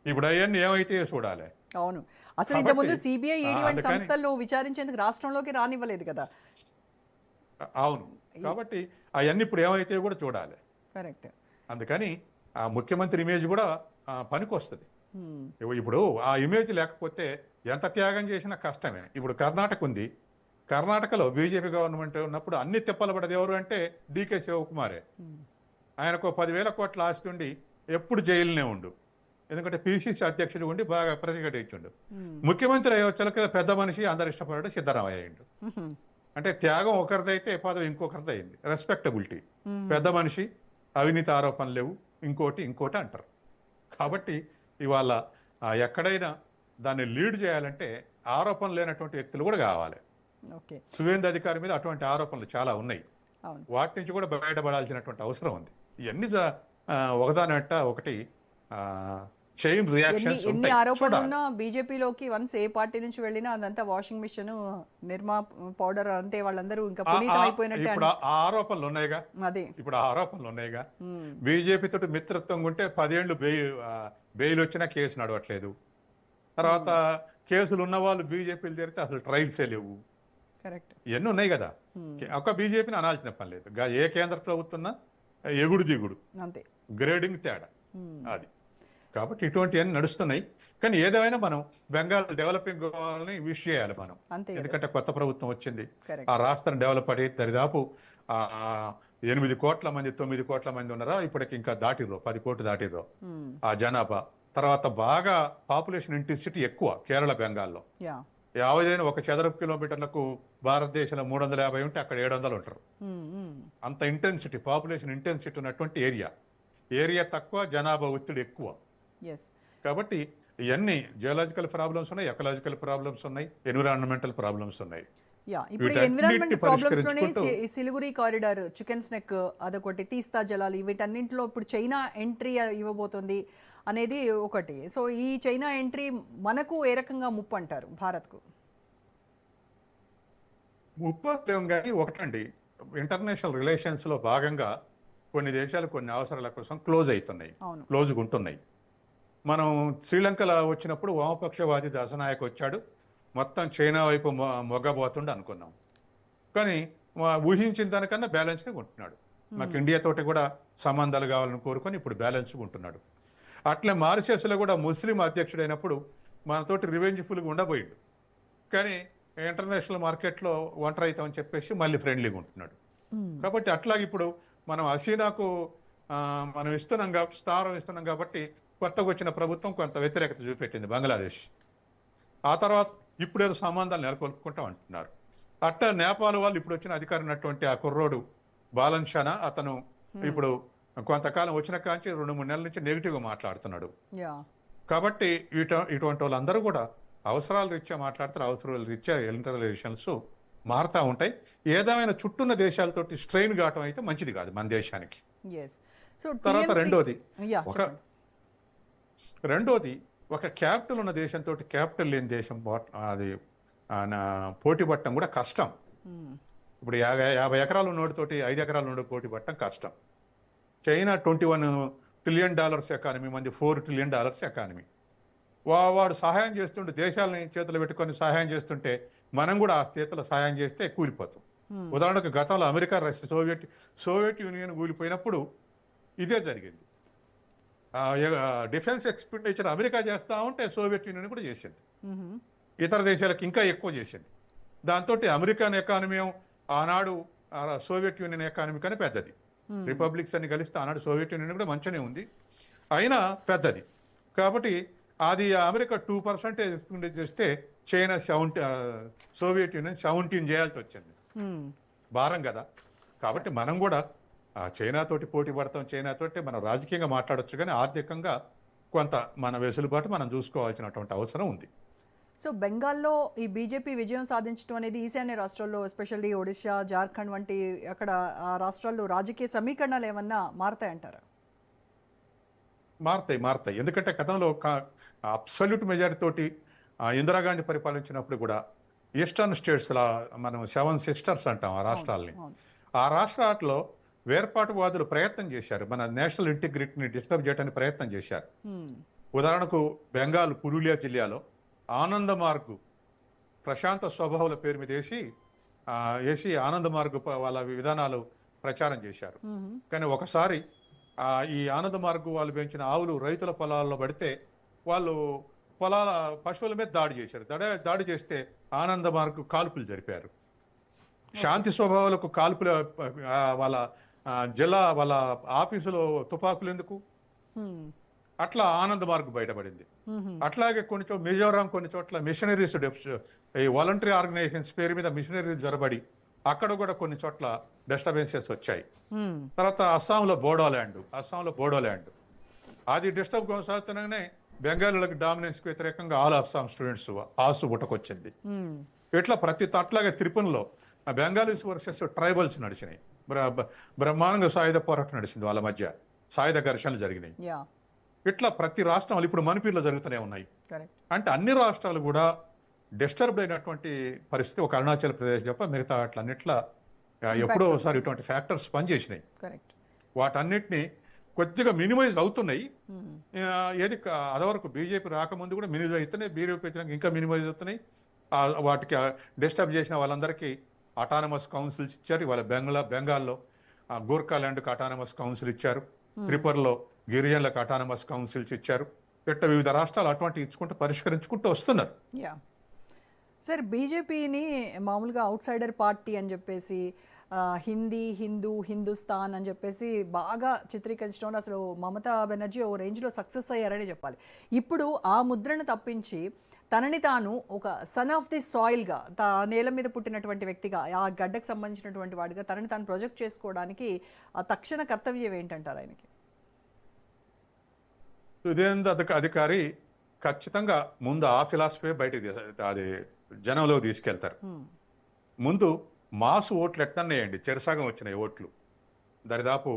ఇప్పుడు అవన్నీ ఏమైతే చూడాలి. అవును, అసలు ఇంతకుముందు CBI, ED వంటి సంస్థలను విచారించేందుకు రాష్ట్రంలోకి రానివ్వలేదు కదా. అవును, కాబట్టి అవన్నీ ఇప్పుడు ఏమైతే కూడా చూడాలి. కరెక్ట్. అందుకని ఆ ముఖ్యమంత్రి ఇమేజ్ కూడా పనికి వస్తుంది. ఇప్పుడు ఆ ఇమేజ్ లేకపోతే ఎంత త్యాగం చేసినా కష్టమే. ఇప్పుడు కర్ణాటక ఉంది, కర్ణాటకలో బీజేపీ గవర్నమెంట్ ఉన్నప్పుడు అన్ని తిప్పలు పడేది ఎవరు అంటే DK శివకుమారే. ఆయనకు 10,000 కోట్ల ఆస్తి ఉండి ఎప్పుడు జైలునే ఉండు, ఎందుకంటే PCC అధ్యక్షుడు ఉండి బాగా ప్రతిఘటించుండు. ముఖ్యమంత్రి అయ్యొచ్చలకి పెద్ద మనిషి, అందరు ఇష్టపడాడు సిద్ధరామయ్య అయ్యిండు. అంటే త్యాగం ఒకరిదైతే పదవి ఇంకొకరిది అయింది. రెస్పెక్టబిలిటీ, పెద్ద మనిషి, అవినీతి ఆరోపణలు లేవు, ఇంకోటి అంటారు. కాబట్టి ఇవాళ ఎక్కడైనా దాన్ని లీడ్ చేయాలంటే ఆరోపణలు లేనటువంటి వ్యక్తులు కూడా కావాలి. సువేంద్ర అధికారి మీద అటువంటి ఆరోపణలు చాలా ఉన్నాయి. వాటి నుంచి కూడా బయటపడాల్సినటువంటి అవసరం ఉంది. ఇవన్నీ ఒకదాని వెంట ఒకటి చైన్ ఎన్ని రియాక్షన్స్ ఎన్ని ఉంటాయి. ఆరోపణలు చూడాలి. ఉన్నా బీజేపీలోకి వన్స్ ఏ పార్టీ నుంచి వెళ్ళినా అదంతా వాషింగ్ మిషన్, నిర్మా పౌడర్ అంతే, వాళ్ళందరూ ఇంకా పునీతం అయిపోయినట్టే ఇప్పుడు ఆ ఆరోపణలు ఉన్నాయిగా, అదే. ఇప్పుడు ఆ ఆరోపణలు ఉన్నాయిగా. బీజేపీ తోటి మిత్రత్వం ఉంటే 10 ఏళ్ళు బెయిల్ వచ్చినా కేసు నడవట్లేదు. తర్వాత కేసులు ఉన్న వాళ్ళు బీజేపీలు చేరితే అసలు ట్రయల్సే లేవు. కరెక్ట్. ఇవన్నీ ఉన్నాయి కదా. ఒక బీజేపీని అనాల్సిన పని లేదు. ఏ కేంద్ర ప్రభుత్వం ఎగుడు దిగుడు, అంతే, గ్రేడింగ్ తేడా అది. కాబట్టి ఇటువంటివన్నీ నడుస్తున్నాయి. కానీ ఏదేమైనా మనం బెంగాల్ డెవలపింగ్ కావాలని విష్ చేయాలి మనం. అంతే. ఎందుకంటే కొత్త ప్రభుత్వం వచ్చింది, Correct. ఆ రాష్ట్రం డెవలప్ అయ్యి దరిదాపు 8 కోట్ల మంది 9 కోట్ల మంది ఉన్నారా, ఇప్పటికి ఇంకా దాటిర్రు 10 కోట్లు దాటిర్రు ఆ జనాభా. తర్వాత బాగా పాపులేషన్ ఇంటెన్సిటీ ఎక్కువ కేరళ, బెంగాల్లో. యా. 50 ఒక చదరపు కిలోమీటర్లకు భారతదేశంలో 350 ఉంటే అక్కడ 700 ఉంటారు. అంత ఇంటెన్సిటీ, పాపులేషన్ ఇంటెన్సిటీ ఉన్నటువంటి ఏరియా తక్కువ, జనాభా ఒత్తిడి ఎక్కువ. ఎస్. కాబట్టి ఇవన్నీ జియోలాజికల్ ప్రాబ్లమ్స్ ఉన్నాయి, ఎకలాజికల్ ప్రాబ్లమ్స్ ఉన్నాయి, ఎన్విరాన్మెంటల్ ప్రాబ్లమ్స్ ఉన్నాయి. యా. ఇప్పుడు వీటన్నిటిని ఎన్విరాన్మెంట్ ప్రాబ్లమ్స్ లోనే పరిష్కరించుకుంటూ ఈ సిలిగురి కారిడార్, చికెన్ స్నెక్, అదొకటి, తీస్తా జలాలు, వీటన్నింటిలో ఇప్పుడు చైనా ఎంట్రీ ఇవ్వబోతోంది అనేది ఒకటి. సో ఈ చైనా ఎంట్రీ మనకు ఏ రకంగా ముప్పు అంటారు భారత్కు? ముప్పం కానీ ఒకటండి, ఇంటర్నేషనల్ రిలేషన్స్ లో భాగంగా కొన్ని దేశాలు కొన్ని అవసరాల కోసం క్లోజ్ అవుతున్నాయి, అవును. క్లోజ్గా ఉంటున్నాయి. మనం శ్రీలంకలో వచ్చినప్పుడు వామపక్షవాది దశనాయక్ వచ్చాడు, మొత్తం చైనా వైపు మొగ్గబోతుండే అనుకున్నాం. కానీ ఊహించిన దానికన్నా బ్యాలెన్స్గా ఉంటున్నాడు. మాకు ఇండియా తోటి కూడా సంబంధాలు కావాలని కోరుకొని ఇప్పుడు బ్యాలెన్స్గా ఉంటున్నాడు. అట్లే మారిషస్లో కూడా ముస్లిం అధ్యక్షుడైనప్పుడు మనతోటి రివెంజ్ఫుల్గా ఉండబోయిండు. కానీ ఇంటర్నేషనల్ మార్కెట్లో ఒంటరి అవుతామని చెప్పేసి మళ్ళీ ఫ్రెండ్లీగా ఉంటున్నాడు. కాబట్టి అట్లాగే ఇప్పుడు మనం హసీనాకు మనం ఇస్తున్నాం కాబట్టి, స్థానం ఇస్తున్నాం కాబట్టి కొత్తగా వచ్చిన ప్రభుత్వం కొంత వ్యతిరేకత చూపెట్టింది బంగ్లాదేశ్. ఆ తర్వాత ఇప్పుడు ఏదో సంబంధాలు నెలకొల్పుకుంటాం అంటున్నారు. అట్లా నేపాల్ వాళ్ళు ఇప్పుడు వచ్చిన అధికారం ఉన్నటువంటి ఆ కుర్రోడు బాలన్షానా, అతను ఇప్పుడు కొంతకాలం వచ్చిన కాంచి 2-3 నెలల నుంచి నెగిటివ్గా మాట్లాడుతున్నాడు. కాబట్టి ఇటువంటి వాళ్ళందరూ కూడా అవసరాల రీత్యా మాట్లాడతారు, అవసరాల రీత్యా ఇంటర్నల్ రిలేషన్స్ మారుతూ ఉంటాయి. ఏదేమైనా చుట్టూన్న దేశాలతోటి స్ట్రెయిన్ కావటం అయితే మంచిది కాదు మన దేశానికి. తర్వాత రెండోది ఒక క్యాపిటల్ ఉన్న దేశంతో క్యాపిటల్ లేని దేశం అది పోటీ పట్టడం కూడా కష్టం. ఇప్పుడు 50 ఎకరాలు ఉన్నోడితోటి 5 ఎకరాలు ఉన్నోడి పోటీ పట్టడం కష్టం. చైనా $21 ట్రిలియన్ ఎకానమీ, మంది $4 ట్రిలియన్ ఎకానమీ. వాడు సహాయం చేస్తుంటే, దేశాలని చేతులు పెట్టుకొని సహాయం చేస్తుంటే మనం కూడా ఆ స్థితిలో సహాయం చేస్తే కూలిపోతాం. ఉదాహరణకు గతంలో అమెరికా, రష్యా, సోవియట్ యూనియన్ కూలిపోయినప్పుడు ఇదే జరిగింది. డిఫెన్స్ ఎక్స్పెండిచర్ అమెరికా చేస్తూ ఉంటే సోవియట్ యూనియన్ కూడా చేసింది, ఇతర దేశాలకు ఇంకా ఎక్కువ చేసింది. దాంతో అమెరికన్ ఎకానమీ ఆనాడు సోవియట్ యూనియన్ ఎకానమీ కానీ పెద్దది. రిపబ్లిక్స్ అని కలిస్తే ఆనాడు సోవియట్ యూనియన్ కూడా మంచిగానే ఉంది, అయినా పెద్దది. కాబట్టి అది అమెరికా 2% ఎక్స్పెండిచర్ చేస్తే చైనా సోవియట్ యూనియన్ 17 చేయాల్సి వచ్చింది. భారం కదా. కాబట్టి మనం కూడా చైనా తోటి పోటీ పడతాం, చైనా తోటి మనం రాజకీయంగా మాట్లాడొచ్చు, కానీ ఆర్థికంగా కొంత మన వెసులుబాటు మనం చూసుకోవాల్సినటువంటి అవసరం ఉంది. సో బెంగాల్లో ఈ బీజేపీ విజయం సాధించడం అనేది ఈశాన్య రాష్ట్రాల్లో, ఎస్పెషల్లీ ఒడిశా, జార్ఖండ్ వంటి అక్కడ ఆ రాష్ట్రాల్లో రాజకీయ సమీకరణాలు ఏమన్నా మారతాయంటారా? మారుతాయి. ఎందుకంటే గతంలో అబ్సల్యూట్ మెజారిటీ తోటి ఇందిరాగాంధీ పరిపాలించినప్పుడు కూడా ఈస్టర్న్ స్టేట్స్ మనం 7 సిస్టర్స్ అంటాం ఆ రాష్ట్రాలని. ఆ రాష్ట్రాల్లో వేర్పాటువాదులు ప్రయత్నం చేశారు, మన నేషనల్ ఇంటిగ్రిటీని డిస్టర్బ్ చేయడానికి ప్రయత్నం చేశారు. ఉదాహరణకు బెంగాల్ పురూలియా జిల్లాలో ఆనంద మార్గు ప్రశాంత స్వభావాల పేరు మీద వేసి ఆనంద మార్గు వాళ్ళ విధానాలు ప్రచారం చేశారు. కానీ ఒకసారి ఈ ఆనంద మార్గు వాళ్ళు పెంచిన ఆవులు రైతుల పొలాల్లో పడితే వాళ్ళు పశువుల మీద దాడి చేశారు. దాడి చేస్తే ఆనంద మార్గు కాల్పులు జరిపారు. శాంతి స్వభావాలకు కాల్పులు, వాళ్ళ జిల్లా వాళ్ళ ఆఫీసులో తుపాకులు ఎందుకు? అట్లా ఆనంద మార్గు బయటపడింది. అట్లాగే మిజోరాం కొన్ని చోట్ల మిషనరీస్, ఈ వాలంటరీ ఆర్గనైజేషన్స్ పేరు మీద మిషనరీస్ జరబడి అక్కడ కూడా కొన్ని చోట్ల డిస్టర్బెన్సెస్ వచ్చాయి. తర్వాత అస్సాంలో బోడోల్యాండ్ అది డిస్టర్బ్ కొనసాగుతున్నానే బెంగాలీలకు డామినెన్స్కి వ్యతిరేకంగా ఆల్ అస్సాం స్టూడెంట్స్ ఆసు బుటకొచ్చింది. ఇట్లా అట్లాగే త్రిపురలో బెంగాలీస్ వర్సెస్ ట్రైబల్స్ నడిచినాయి, బ్రహ్మాండంగా సాయుధ పోరాటం నడిచింది, వాళ్ళ మధ్య సాయుధ ఘర్షణలు జరిగినాయి. ఇట్లా ప్రతి రాష్ట్రాలు ఇప్పుడు మణిపూర్లో జరుగుతూనే ఉన్నాయి. కరెక్ట్. అంటే అన్ని రాష్ట్రాలు కూడా డిస్టర్బ్ అయినటువంటి పరిస్థితి ఒక అరుణాచల్ ప్రదేశ్ తప్ప మిగతా అట్లన్నిట్లా ఎప్పుడో ఒకసారి ఇటువంటి ఫ్యాక్టర్స్ పనిచేసినాయి. కరెక్ట్. వాటన్నిటిని కొద్దిగా మినిమైజ్ అవుతున్నాయి. ఏది అదవరకు బీజేపీ రాకముందు కూడా మినిమైజ్ అవుతున్నాయి, బీజేపీ వచ్చినాక ఇంకా మినిమైజ్ అవుతున్నాయి. వాటికి డిస్టర్బ్ చేసిన వాళ్ళందరికీ అటానమస్ కౌన్సిల్స్ ఇచ్చారు. ఇవాళ బెంగాల్లో గోర్ఖాల్యాండ్కి అటానమస్ కౌన్సిల్ ఇచ్చారు, త్రిపురలో గిరిజనులకు అటానమస్ కౌన్సిల్స్ ఇచ్చారు. ఇట్లా వివిధ రాష్ట్రాలు అటువంటి ఇచ్చుకుంటూ పరిష్కరించుకుంటూ వస్తున్నారు. యా సార్, బీజేపీని మామూలుగా అవుట్ సైడర్ పార్టీ అని చెప్పేసి హిందీ, హిందూ, హిందుస్థాన్ అని చెప్పేసి బాగా చిత్రీకరించడం, అసలు మమతా బెనర్జీ ఓ రేంజ్లో సక్సెస్ అయ్యారని చెప్పాలి. ఇప్పుడు ఆ ముద్రను తప్పించి తనని తాను ఒక సన్ ఆఫ్ ది సాయిల్గా, నేల మీద పుట్టినటువంటి వ్యక్తిగా, ఆ గడ్డకు సంబంధించినటువంటి వాడిగా తనని తాను ప్రొజెక్ట్ చేసుకోవడానికి ఆ తక్షణ కర్తవ్యం ఏంటంటారు ఆయనకి? సుధీంద్ర అధికారి ఖచ్చితంగా ముందు ఆ ఫిలాసఫీ బయటకు అది జనంలో తీసుకెళ్తారు. ముందు మాస్ ఓట్లు ఎక్కడన్నాయండి, చెరసాగం వచ్చినాయి ఓట్లు. దరిదాపు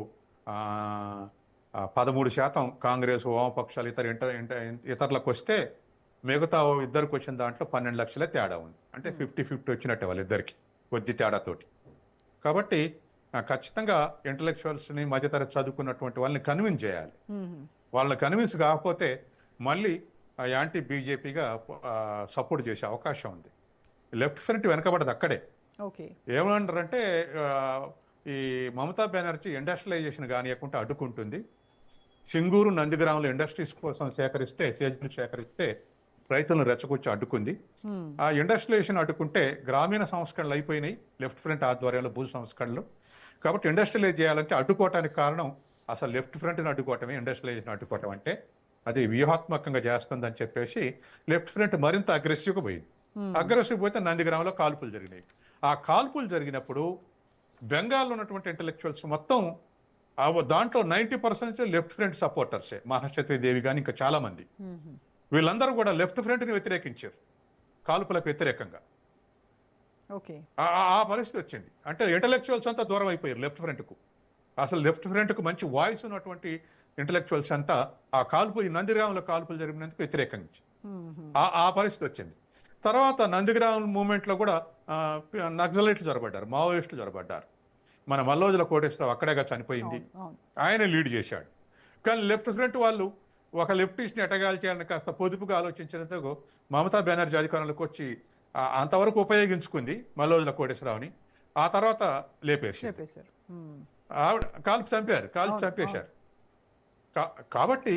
13% కాంగ్రెస్, వామపక్షాలు ఇతరులకు వస్తే మిగతా ఇద్దరికి వచ్చిన దాంట్లో 12 లక్షల తేడా ఉంది. అంటే 50-50 వచ్చినట్టే వాళ్ళిద్దరికి, కొద్ది తేడాతోటి. కాబట్టి ఖచ్చితంగా ఇంటలెక్చువల్స్ని, మధ్యతరగతి చదువుకున్నటువంటి వాళ్ళని కన్విన్స్ చేయాలి. వాళ్ళని కన్విన్స్ కాకపోతే మళ్ళీ యాంటీ బీజేపీగా సపోర్ట్ చేసే అవకాశం ఉంది. లెఫ్ట్ ఫ్రంట్ వెనకబడదు అక్కడే. ఏమంటారంటే ఈ మమతా బెనర్జీ ఇండస్ట్రియలైజేషన్ కానియకుండా అడ్డుకుంటుంది. సింగూరు, నందిగ్రామంలో ఇండస్ట్రీస్ కోసం సేద్యం సేకరిస్తే రైతులను రెచ్చగొచ్చి అడ్డుకుంది. ఆ ఇండస్ట్రియలైజేషన్ అడ్డుకుంటే గ్రామీణ సంస్కరణలు అయిపోయినాయి లెఫ్ట్ ఫ్రంట్ ఆధ్వర్యంలో, భూ సంస్కరణలు. కాబట్టి ఇండస్ట్రియలైజ్ చేయాలంటే అడ్డుకోవటానికి కారణం అసలు లెఫ్ట్ ఫ్రంట్ని అడ్డుకోవటమే. ఇండస్ట్రియలైజేషన్ అడ్డుకోవటం అంటే అది వ్యూహాత్మకంగా చేస్తుందని చెప్పేసి లెఫ్ట్ ఫ్రంట్ మరింత అగ్రెసివ్గా పోయింది. అగ్రెసివ్ పోతే నందిగ్రామంలో కాల్పులు జరిగినాయి. ఆ కాల్పులు జరిగినప్పుడు బెంగాల్లో ఉన్నటువంటి ఇంటలెక్చువల్స్ మొత్తం దాంట్లో 90% లెఫ్ట్ ఫ్రంట్ సపోర్టర్సే. మహాశ్వతి దేవి కానీ ఇంకా చాలా మంది, వీళ్ళందరూ కూడా లెఫ్ట్ ఫ్రంట్ని వ్యతిరేకించారు, కాల్పులకు వ్యతిరేకంగా. ఆ పరిస్థితి వచ్చింది. అంటే ఇంటలెక్చువల్స్ అంతా దూరం అయిపోయారు లెఫ్ట్ ఫ్రంట్కు. అసలు లెఫ్ట్ ఫ్రంట్కు మంచి వాయిస్ ఉన్నటువంటి ఇంటలెక్చువల్స్ అంతా ఆ కాల్పు, ఈ నందిగ్రామంలో కాల్పులు జరిగినందుకు వ్యతిరేకించి ఆ పరిస్థితి వచ్చింది. తర్వాత నందిగ్రామం మూమెంట్లో కూడా నక్సలైట్లు జొరబడ్డారు, మావోయిస్టులు జొరబడ్డారు. మన మల్లోజుల కోటేశ్వరరావు అక్కడేగా చనిపోయింది, ఆయన లీడ్ చేశాడు. కానీ లెఫ్ట్ ఫ్రంట్ వాళ్ళు ఒక లెఫ్టిస్ట్ని ఎటగాలి చేయాలని కాస్త పొదుపుగా ఆలోచించినందుకు మమతా బెనర్జీ అధికారంలోకి వచ్చి అంతవరకు ఉపయోగించుకుంది మల్లోజుల కోటేశ్వరరావుని. ఆ తర్వాత లేపేశారు, ఆవిడ కాల్చి చంపేశారు. కాబట్టి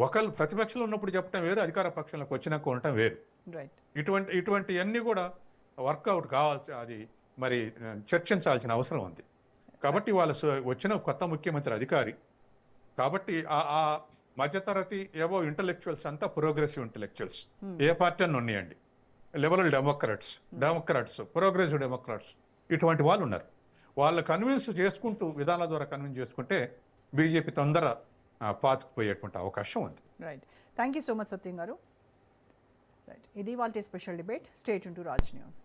ఒకళ్ళు ప్రతిపక్షంలో ఉన్నప్పుడు చెప్పడం వేరు, అధికార పక్షంలోకి వచ్చినాక ఉండటం వేరు. ఇటువంటివన్నీ కూడా వర్కౌట్ కావాల్సి, అది మరి చర్చించాల్సిన అవసరం ఉంది. కాబట్టి వాళ్ళు వచ్చిన కొత్త ముఖ్యమంత్రి అధికారి కాబట్టి ఆ మధ్యతరగతి ఏవో ఇంటలెక్చువల్స్ అంతా ప్రోగ్రెసివ్ ఇంటలెక్చువల్స్ ఏ పార్టీ అని ఉన్నాయండి. లిబరల్ డెమోక్రాట్స్, ప్రోగ్రెసివ్ డెమోక్రాట్స్, ఇటువంటి వాళ్ళు ఉన్నారు. వాళ్ళు కన్విన్స్ చేసుకుంటూ, విధానాల ద్వారా కన్విన్స్ చేసుకుంటే బీజేపీ తొందర పాతుకుపోయేటువంటి అవకాశం ఉంది. Right, thank you so much Satyam garu. Right, ఇది వాళ్ళ special debate. Stay tune to Raj news.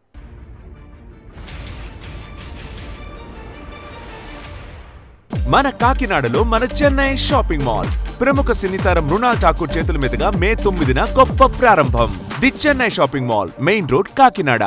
మన కాకినాడలో మన చెన్నై షాపింగ్ మాల్ ప్రముఖ సినీతారం మృణాల్ ఠాకూర్ చేతుల మీదుగా మే 9న గొప్ప ప్రారంభం. The Chennai shopping mall, main road, Kakinada.